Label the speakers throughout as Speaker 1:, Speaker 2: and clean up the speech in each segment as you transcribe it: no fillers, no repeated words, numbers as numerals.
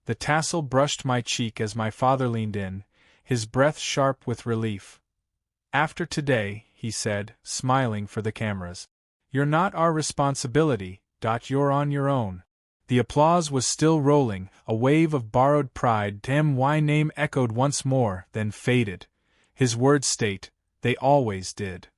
Speaker 1: The tassel brushed my cheek as my father leaned in, his breath sharp with relief. "After today," he said, smiling for the cameras, "you're not our responsibility, you're on your own." The applause was still rolling, a wave of borrowed pride. My name echoed once more, then faded. His words state, "They always did."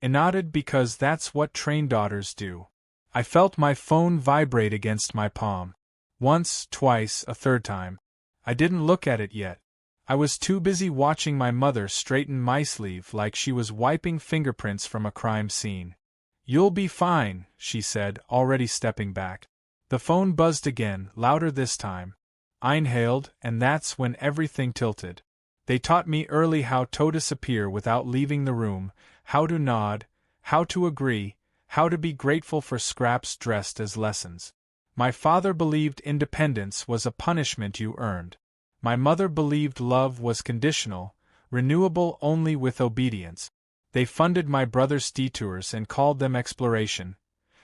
Speaker 1: I nodded because that's what trained daughters do. I felt my phone vibrate against my palm. Once, twice, a third time. I didn't look at it yet. I was too busy watching my mother straighten my sleeve like she was wiping fingerprints from a crime scene. "You'll be fine," she said, already stepping back. The phone buzzed again, louder this time. I inhaled, and that's when everything tilted. They taught me early how to disappear without leaving the room, how to nod, how to agree, how to be grateful for scraps dressed as lessons. My father believed independence was a punishment you earned. My mother believed love was conditional, renewable only with obedience. They funded my brother's detours and called them exploration.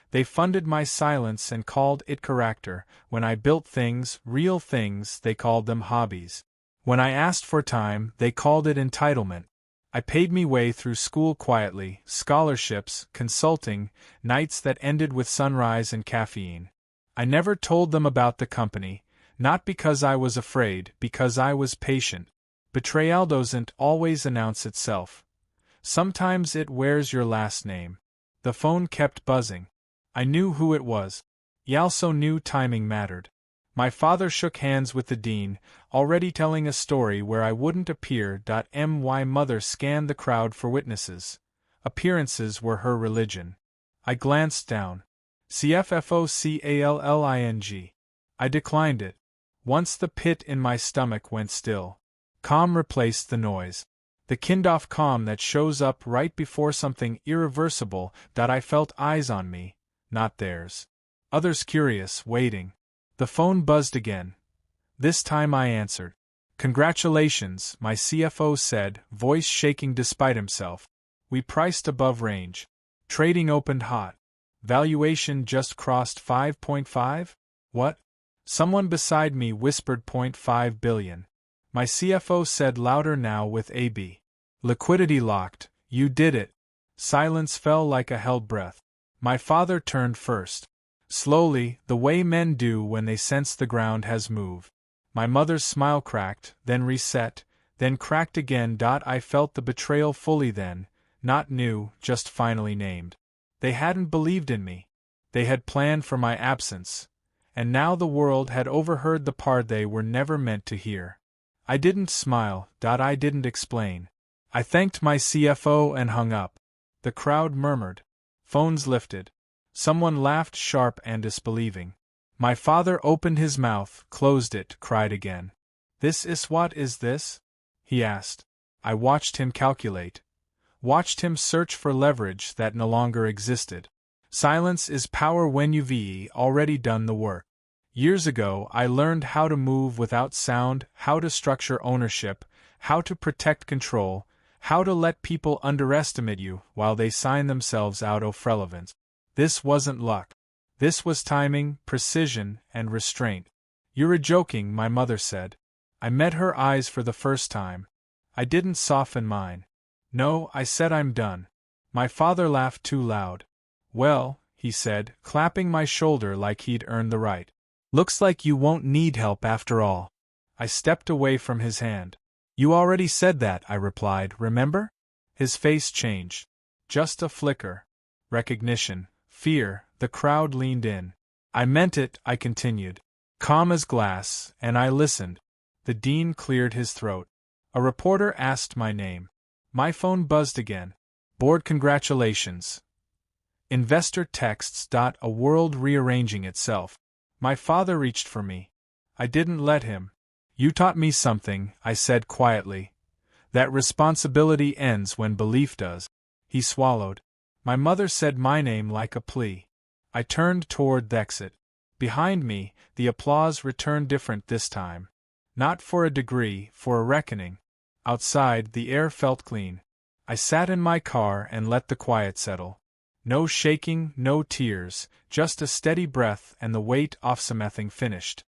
Speaker 1: They funded my silence and called it character. When I built things, real things, they called them hobbies. When I asked for time, they called it entitlement. I paid me way through school quietly, scholarships, consulting, nights that ended with sunrise and caffeine. I never told them about the company, not because I was afraid, because I was patient. Betrayal doesn't always announce itself. Sometimes it wears your last name. The phone kept buzzing. I knew who it was. I also knew timing mattered. My father shook hands with the dean, already telling a story where I wouldn't appear. My mother scanned the crowd for witnesses. Appearances were her religion. I glanced down. CFFOCALLING. I declined it. Once the pit in my stomach went still. Calm replaced the noise. The kind-of calm that shows up right before something irreversible. I felt eyes on me, not theirs. Others curious, waiting. The phone buzzed again. This time I answered. "Congratulations," my CFO said, voice shaking despite himself. "We priced above range. Trading opened hot. Valuation just crossed 5.5? What?" Someone beside me whispered 0.5 billion. My CFO said louder now with AB. "Liquidity locked, you did it." Silence fell like a held breath. My father turned first. Slowly, the way men do when they sense the ground has moved. My mother's smile cracked, then reset, then cracked again. I felt the betrayal fully then, not new, just finally named. They hadn't believed in me. They had planned for my absence. And now the world had overheard the part they were never meant to hear. I didn't smile. I didn't explain. I thanked my CFO and hung up. The crowd murmured. Phones lifted. Someone laughed sharp and disbelieving. My father opened his mouth, closed it, cried again. "This is what is this?" he asked. I watched him calculate. Watched him search for leverage that no longer existed. Silence is power when you've already done the work. Years ago I learned how to move without sound, how to structure ownership, how to protect control, how to let people underestimate you while they sign themselves out of relevance. This wasn't luck. This was timing, precision, and restraint. "You're joking," my mother said. I met her eyes for the first time. I didn't soften mine. "No," I said, "I'm done." My father laughed too loud. "Well," he said, clapping my shoulder like he'd earned the right. "Looks like you won't need help after all." I stepped away from his hand. "You already said that," I replied, "remember?" His face changed. Just a flicker. Recognition. Fear. The crowd leaned in. "I meant it," I continued. Calm as glass, and I listened. The dean cleared his throat. A reporter asked my name. My phone buzzed again. "Board congratulations." Investor texts. A world rearranging itself. My father reached for me. I didn't let him. "You taught me something," I said quietly. "That responsibility ends when belief does." He swallowed. My mother said my name like a plea. I turned toward the exit. Behind me, the applause returned, different this time. Not for a degree, for a reckoning. Outside, the air felt clean. I sat in my car and let the quiet settle. No shaking, no tears, just a steady breath and the weight off something finished.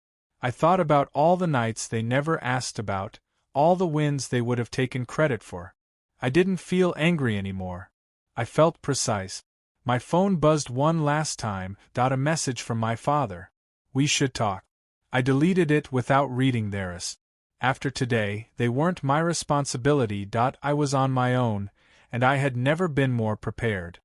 Speaker 1: I thought about all the nights they never asked about, all the wins they would have taken credit for. I didn't feel angry anymore. I felt precise. My phone buzzed one last time, a message from my father. We should talk. I deleted it without reading theirs. After today, they weren't my responsibility. I was on my own, and I had never been more prepared.